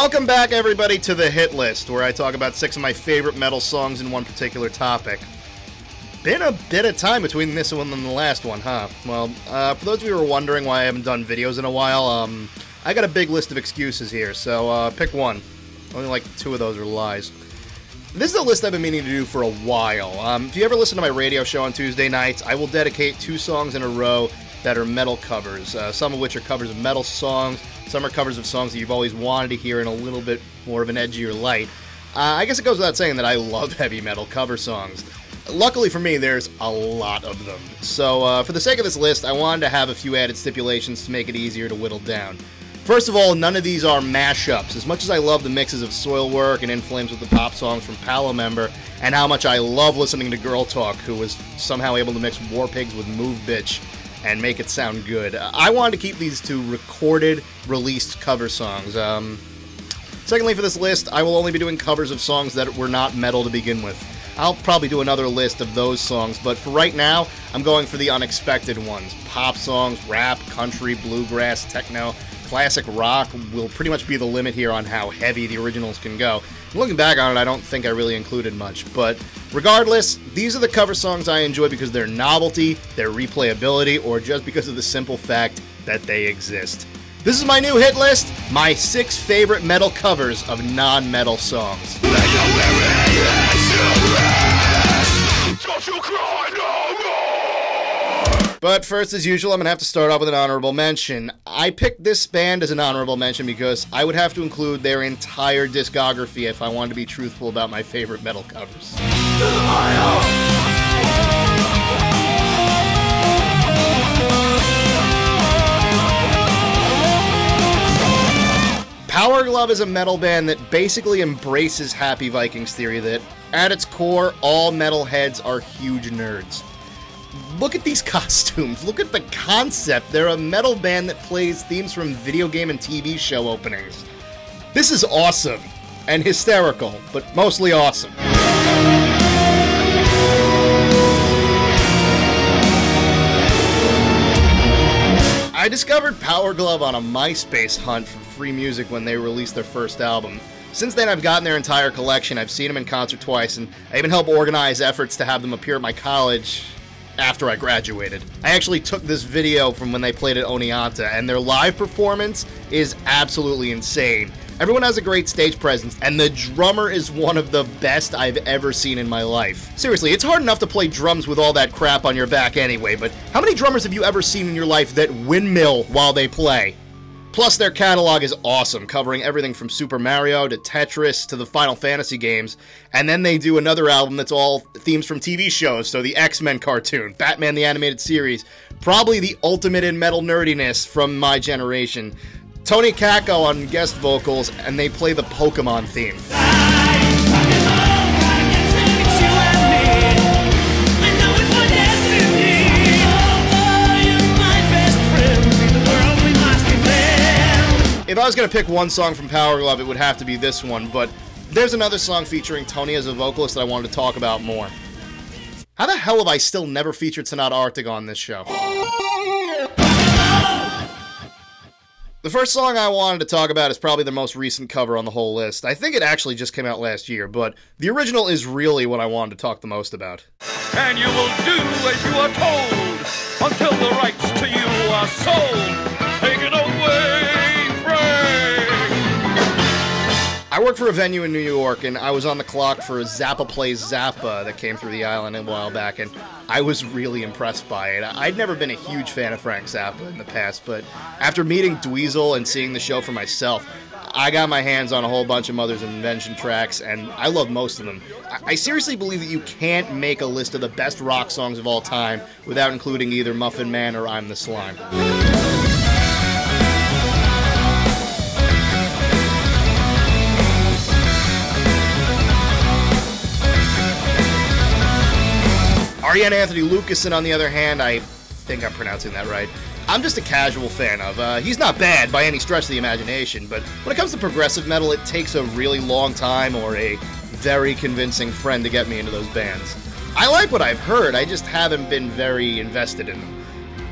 Welcome back, everybody, to the Hit List, where I talk about 6 of my favorite metal songs in one particular topic. Been a bit of time between this one and the last one, huh? Well, for those of you who are wondering why I haven't done videos in a while, I got a big list of excuses here, so pick one. Only like 2 of those are lies. This is a list I've been meaning to do for a while. If you ever listen to my radio show on Tuesday nights, I will dedicate 2 songs in a row that are metal covers, some of which are covers of metal songs, some are covers of songs that you've always wanted to hear in a little bit more of an edgier light. I guess it goes without saying that I love heavy metal cover songs. Luckily for me, there's a lot of them. So for the sake of this list, I wanted to have a few added stipulations to make it easier to whittle down. First of all, none of these are mashups. As much as I love the mixes of Soilwork and In Flames with the Pop songs from Palo Member, and how much I love listening to Girl Talk, who was somehow able to mix War Pigs with Move Bitch and make it sound good, I wanted to keep these 2 recorded, released cover songs. Secondly, for this list, I will only be doing covers of songs that were not metal to begin with. I'll probably do another list of those songs, but for right now, I'm going for the unexpected ones. Pop songs, rap, country, bluegrass, techno, classic rock will pretty much be the limit here on how heavy the originals can go. Looking back on it, I don't think I really included much, but regardless, these are the cover songs I enjoy because of their novelty, their replayability, or just because of the simple fact that they exist. This is my new hit list, my 6 favorite metal covers of non-metal songs. But first, as usual, I'm going to have to start off with an honorable mention. I picked this band as an honorable mention because I would have to include their entire discography if I wanted to be truthful about my favorite metal covers. Power Glove is a metal band that basically embraces Happy Vikings theory that, at its core, all metalheads are huge nerds. Look at these costumes. Look at the concept. They're a metal band that plays themes from video game and TV show openings. This is awesome and hysterical, but mostly awesome. I discovered Power Glove on a MySpace hunt for free music when they released their first album. Since then, I've gotten their entire collection. I've seen them in concert twice, and I even helped organize efforts to have them appear at my college after I graduated. I actually took this video from when they played at Oneonta, and their live performance is absolutely insane. Everyone has a great stage presence, and the drummer is one of the best I've ever seen in my life. Seriously, it's hard enough to play drums with all that crap on your back anyway, but how many drummers have you ever seen in your life that windmill while they play? Plus, their catalog is awesome, covering everything from Super Mario to Tetris to the Final Fantasy games. And then they do another album that's all themes from TV shows, so the X-Men cartoon, Batman the Animated Series, probably the ultimate in metal nerdiness from my generation. Tony Kakko on guest vocals, and they play the Pokemon theme. If I was going to pick one song from Power Glove, it would have to be this one, but there's another song featuring Tony as a vocalist that I wanted to talk about more. How the hell have I still never featured Sonata Arctic on this show? The first song I wanted to talk about is probably the most recent cover on the whole list. I think it actually just came out last year, but the original is really what I wanted to talk the most about. And you will do as you are told until the rights to you are sold. Take it away. I worked for a venue in New York, and I was on the clock for Zappa Plays Zappa that came through the island a while back, and I was really impressed by it. I'd never been a huge fan of Frank Zappa in the past, but after meeting Dweezil and seeing the show for myself, I got my hands on a whole bunch of Mother's Invention tracks, and I love most of them. I seriously believe that you can't make a list of the best rock songs of all time without including either Muffin Man or I'm the Slime. Ariane Anthony Lucassen, on the other hand, I think I'm pronouncing that right, I'm just a casual fan of. He's not bad by any stretch of the imagination, but when it comes to progressive metal, it takes a really long time or a very convincing friend to get me into those bands. I like what I've heard, I just haven't been very invested in them.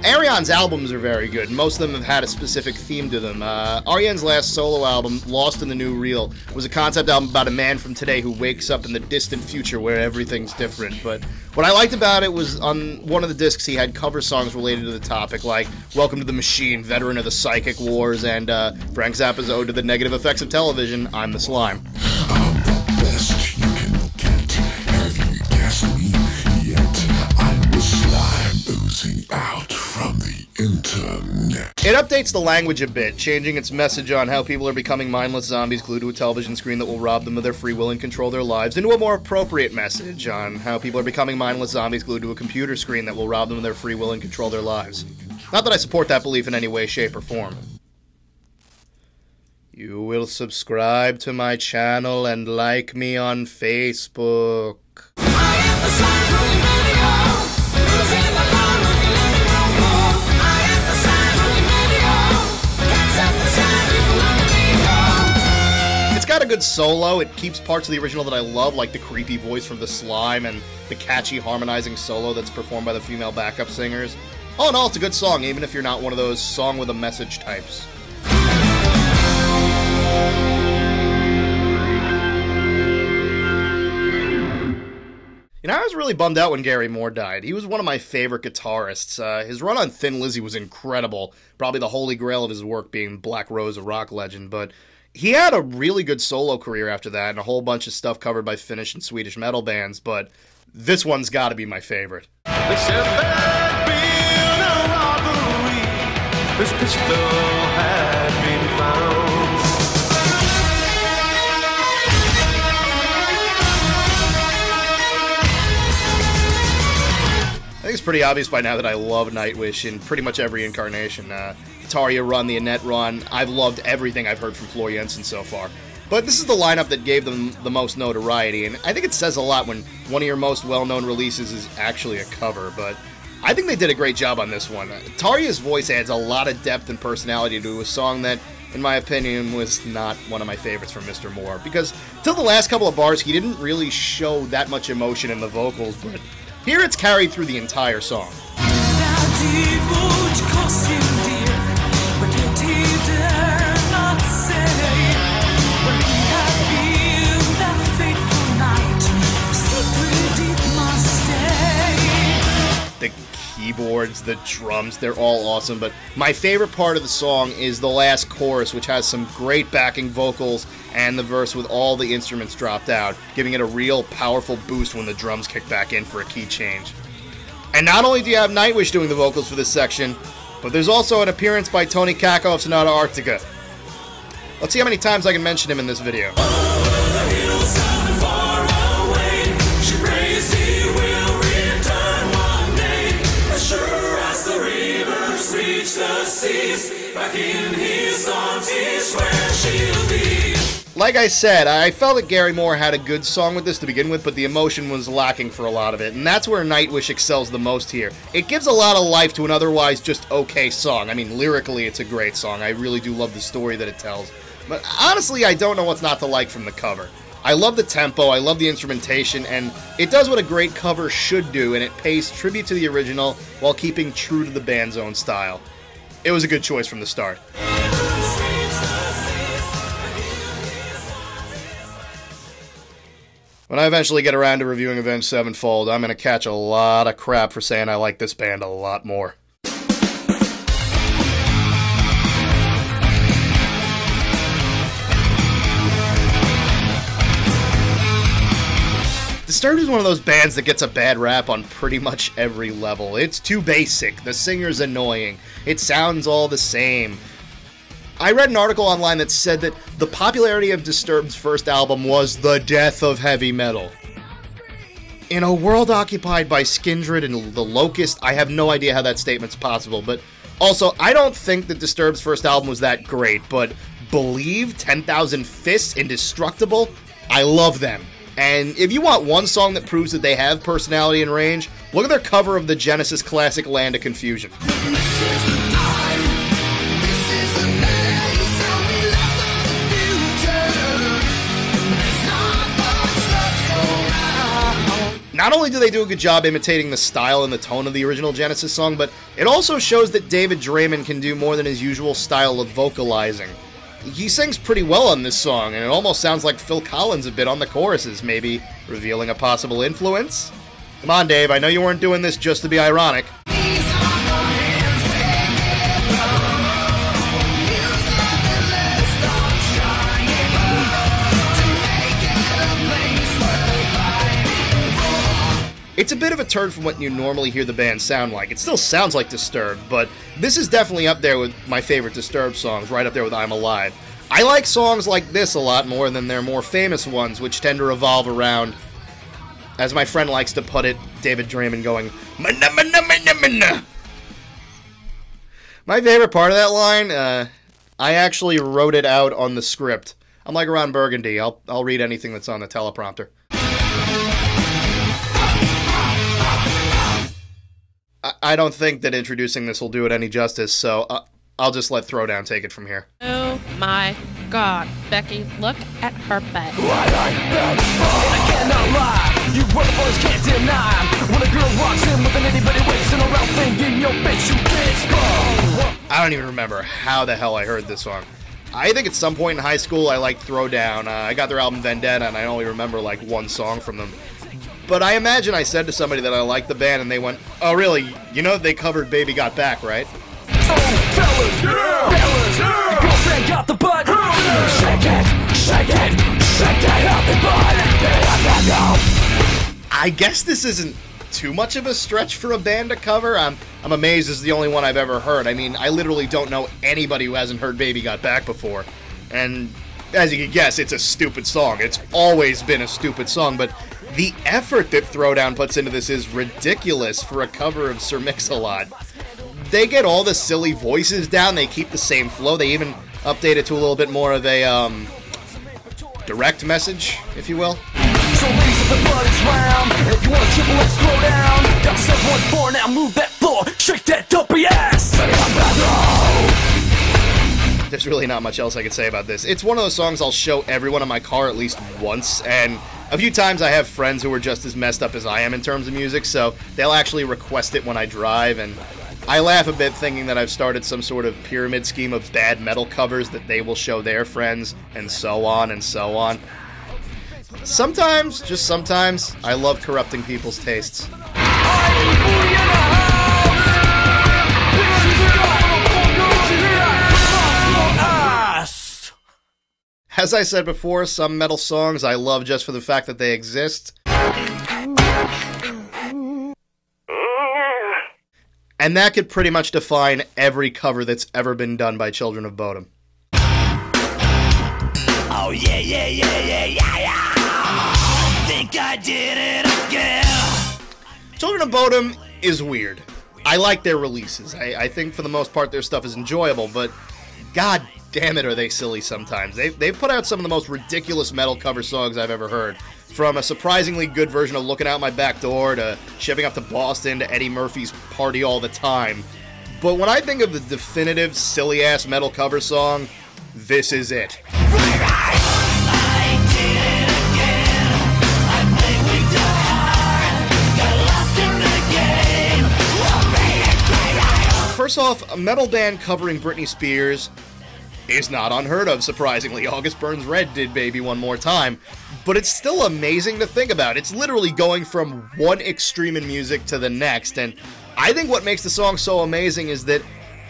Ariane's albums are very good. Most of them have had a specific theme to them. Ariane's last solo album, Lost in the New Real, was a concept album about a man from today who wakes up in the distant future where everything's different. But what I liked about it was on one of the discs he had cover songs related to the topic, like Welcome to the Machine, Veteran of the Psychic Wars, and Frank Zappa's Ode to the Negative Effects of Television, I'm the Slime. I'm the best you can get. Have you guessed me yet? I'm the slime oozing out from the internet. It updates the language a bit, changing its message on how people are becoming mindless zombies glued to a television screen that will rob them of their free will and control their lives, into a more appropriate message on how people are becoming mindless zombies glued to a computer screen that will rob them of their free will and control their lives. Not that I support that belief in any way, shape, or form. You will subscribe to my channel and like me on Facebook. I am the slime from the video, losing my mind, looking at me no more. I am the slime from the video, can't stop the slime, people look at me go. It's got a good solo. It keeps parts of the original that I love, like the creepy voice from the Slime and the catchy harmonizing solo that's performed by the female backup singers. All in all, it's a good song, even if you're not one of those song with a message types. You know, I was really bummed out when Gary Moore died. He was one of my favorite guitarists. His run on Thin Lizzy was incredible. Probably the holy grail of his work being Black Rose, a rock legend. But he had a really good solo career after that and a whole bunch of stuff covered by Finnish and Swedish metal bands. But this one's got to be my favorite. They said there'd been a robbery. This pistol had been found. I think it's pretty obvious by now that I love Nightwish in pretty much every incarnation. Tarja run, the Annette run, I've loved everything I've heard from Floor Jensen so far. But this is the lineup that gave them the most notoriety, and I think it says a lot when one of your most well-known releases is actually a cover, but I think they did a great job on this one. Tarja's voice adds a lot of depth and personality to a song that, in my opinion, was not one of my favorites from Mr. Moore, because till the last couple of bars, he didn't really show that much emotion in the vocals, but here it's carried through the entire song. The keyboards, the drums, they're all awesome, but my favorite part of the song is the last chorus, which has some great backing vocals and the verse with all the instruments dropped out, giving it a real powerful boost when the drums kick back in for a key change. And not only do you have Nightwish doing the vocals for this section, but there's also an appearance by Tony Kakko of Sonata Arctica. Let's see how many times I can mention him in this video. Like I said, I felt that Gary Moore had a good song with this to begin with, but the emotion was lacking for a lot of it, and that's where Nightwish excels the most here. It gives a lot of life to an otherwise just okay song. I mean, lyrically, it's a great song. I really do love the story that it tells. But honestly, I don't know what's not to like from the cover. I love the tempo, I love the instrumentation, and it does what a great cover should do, and it pays tribute to the original while keeping true to the band's own style. It was a good choice from the start. When I eventually get around to reviewing Avenged Sevenfold, I'm going to catch a lot of crap for saying I like this band a lot more. Disturbed is one of those bands that gets a bad rap on pretty much every level. It's too basic, the singer's annoying, it sounds all the same. I read an article online that said that the popularity of Disturbed's first album was the death of heavy metal. In a world occupied by Skindred and The Locust, I have no idea how that statement's possible, but also, I don't think that Disturbed's first album was that great, but Believe, 10,000 Fists, Indestructible, I love them. And if you want one song that proves that they have personality and range, look at their cover of the Genesis classic Land of Confusion. Not only do they do a good job imitating the style and the tone of the original Genesis song, but it also shows that David Draymond can do more than his usual style of vocalizing. He sings pretty well on this song, and it almost sounds like Phil Collins a bit on the choruses, maybe revealing a possible influence. Come on, Dave, I know you weren't doing this just to be ironic. It's a bit of a turn from what you normally hear the band sound like. It still sounds like Disturbed, but this is definitely up there with my favorite Disturbed songs, right up there with I'm Alive. I like songs like this a lot more than their more famous ones, which tend to revolve around, as my friend likes to put it, David Draymond going, "Mana, mana, mana, mana." My favorite part of that line, I actually wrote it out on the script. I'm like Ron Burgundy. I'll read anything that's on the teleprompter. I don't think that introducing this will do it any justice, so I'll just let Throwdown take it from here. Oh my god, Becky, look at her butt. I cannot lie, you brother boys can't deny. When a girl walks in with an anybody wasting around thinking, yo bitch, you can't spoil. I don't even remember how the hell I heard this song. I think at some point in high school I liked Throwdown. I got their album Vendetta, and I only remember like one song from them. But I imagine I said to somebody that I liked the band, and they went, "Oh, really? You know they covered Baby Got Back, right?" Oh, fellas, yeah, fellas, yeah. Your girlfriend got the butt. Shake it, shake it, shake that healthy butt. I guess this isn't too much of a stretch for a band to cover. I'm amazed this is the only one I've ever heard. I mean, I literally don't know anybody who hasn't heard Baby Got Back before. And as you can guess, it's a stupid song. It's always been a stupid song, but the effort that Throwdown puts into this is ridiculous for a cover of Sir Mix-a-Lot. They get all the silly voices down, they keep the same flow, they even update it to a little bit more of a, direct message, if you will. So ladies, if the blood is round, if you want to triple, let's throw down. Got 714, now move that floor, shake that dumpy ass. There's really not much else I could say about this. It's one of those songs I'll show everyone in my car at least once, and a few times I have friends who are just as messed up as I am in terms of music, so they'll actually request it when I drive, and I laugh a bit thinking that I've started some sort of pyramid scheme of bad metal covers that they will show their friends, and so on and so on. Sometimes, just sometimes, I love corrupting people's tastes. As I said before, some metal songs I love just for the fact that they exist. And that could pretty much define every cover that's ever been done by Children of Bodom. Oh yeah, yeah, yeah, yeah, yeah, yeah. Think I did it again. Children of Bodom is weird. I like their releases. I think for the most part their stuff is enjoyable, but god damn it are they silly sometimes. They've put out some of the most ridiculous metal cover songs I've ever heard. From a surprisingly good version of Looking Out My Back Door to Shipping Up to Boston to Eddie Murphy's Party All the Time. But when I think of the definitive silly-ass metal cover song, this is it. First off, a metal band covering Britney Spears is not unheard of, surprisingly. August Burns Red did Baby One More Time, but it's still amazing to think about. It's literally going from one extreme in music to the next, and I think what makes the song so amazing is that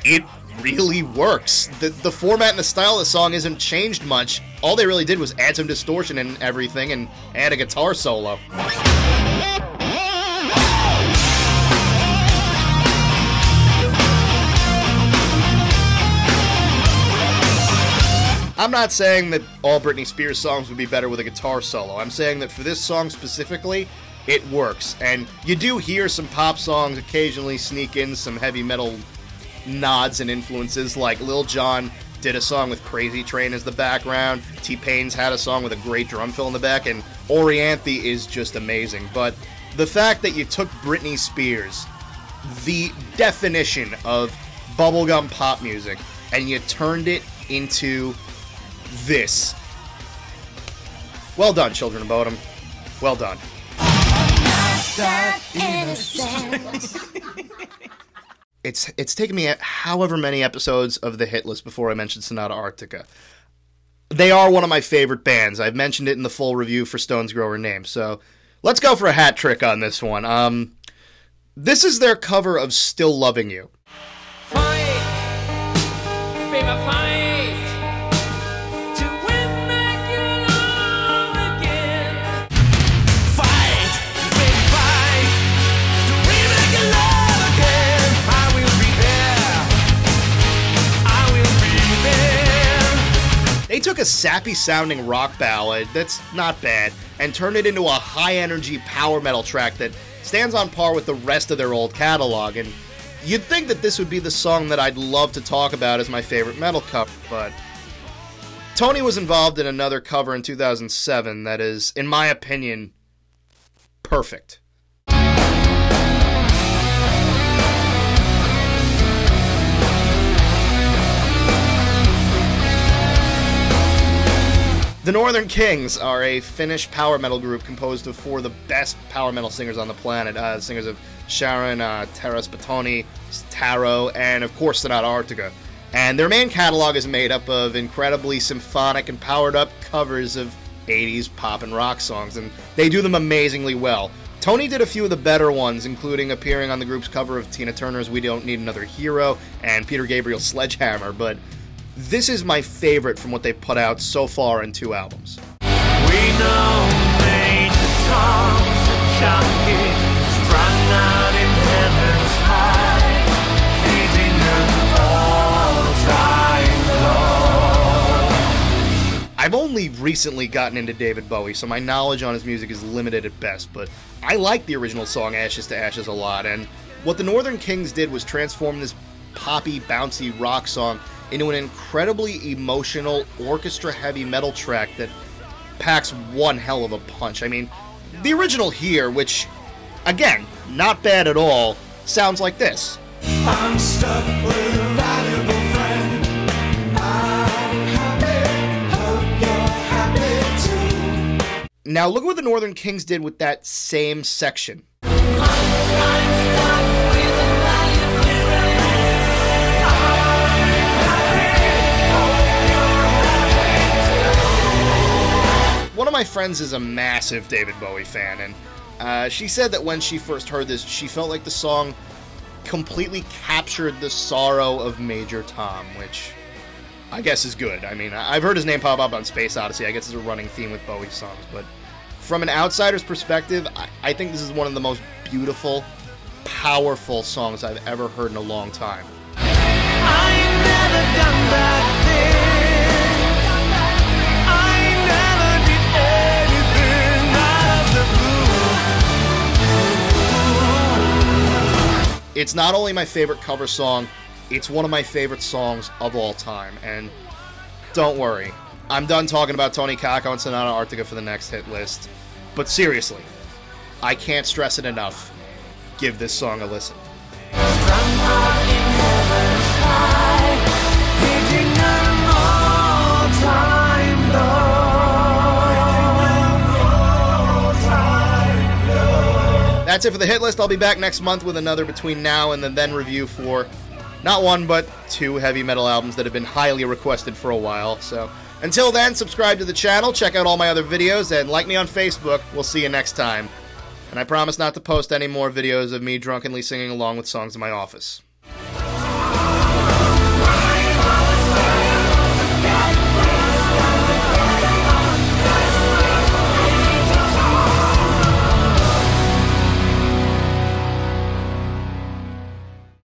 it really works. The format and the style of the song isn't changed much. All they really did was add some distortion and everything and add a guitar solo. I'm not saying that all Britney Spears songs would be better with a guitar solo. I'm saying that for this song specifically, it works. And you do hear some pop songs occasionally sneak in some heavy metal nods and influences, like Lil Jon did a song with Crazy Train as the background, T-Pain's had a song with a great drum fill in the back, and Orianthe is just amazing. But the fact that you took Britney Spears, the definition of bubblegum pop music, and you turned it into this. Well done, Children of Bodom. Well done. that innocence. It's taken me however many episodes of the hit list before I mentioned Sonata Arctica. They are one of my favorite bands. I've mentioned it in the full review for Stone's Grow Her Name, so let's go for a hat trick on this one. This is their cover of Still Loving You. Fight, baby, fight to win back your love again. Fight, baby, fight to win back your love again. I will be there. I will be there. They took a sappy-sounding rock ballad that's not bad and turned it into a high-energy power metal track that stands on par with the rest of their old catalog, and you'd think that this would be the song that I'd love to talk about as my favorite metal cover, but Tony was involved in another cover in 2007 that is, in my opinion, perfect. The Northern Kings are a Finnish power metal group composed of four of the best power metal singers on the planet. Singers of Sharon, Taras Batoni, Taro, and of course Sonata Arctica. And their main catalog is made up of incredibly symphonic and powered up covers of 80s pop and rock songs, and they do them amazingly well. Tony did a few of the better ones, including appearing on the group's cover of Tina Turner's We Don't Need Another Hero and Peter Gabriel's Sledgehammer, but this is my favorite from what they've put out so far in 2 albums. We know Major Tom's a junkie, strung out in heaven's high, feeding them all time low. I've only recently gotten into David Bowie, so my knowledge on his music is limited at best, but I like the original song Ashes to Ashes a lot, and what the Northern Kings did was transform this poppy, bouncy rock song into an incredibly emotional, orchestra-heavy metal track that packs one hell of a punch. I mean, the original here, which, again, not bad at all, sounds like this. I'm stuck with a valuable friend. I'm happy, hope you're happy too. Now look what the Northern Kings did with that same section. One of my friends is a massive David Bowie fan, and she said that when she first heard this, she felt like the song completely captured the sorrow of Major Tom, which I guess is good. I mean, I've heard his name pop up on Space Odyssey. I guess it's a running theme with Bowie songs, but from an outsider's perspective, I think this is one of the most beautiful, powerful songs I've ever heard in a long time. I ain't never done that thing. It's not only my favorite cover song, it's one of my favorite songs of all time. And don't worry, I'm done talking about Tony Kakko and Sonata Arctica for the next hit list. But seriously, I can't stress it enough. Give this song a listen. That's it for the hit list. I'll be back next month with another between now and the then review for not one, but 2 heavy metal albums that have been highly requested for a while. So until then, subscribe to the channel, check out all my other videos, and like me on Facebook. We'll see you next time. And I promise not to post any more videos of me drunkenly singing along with songs in my office.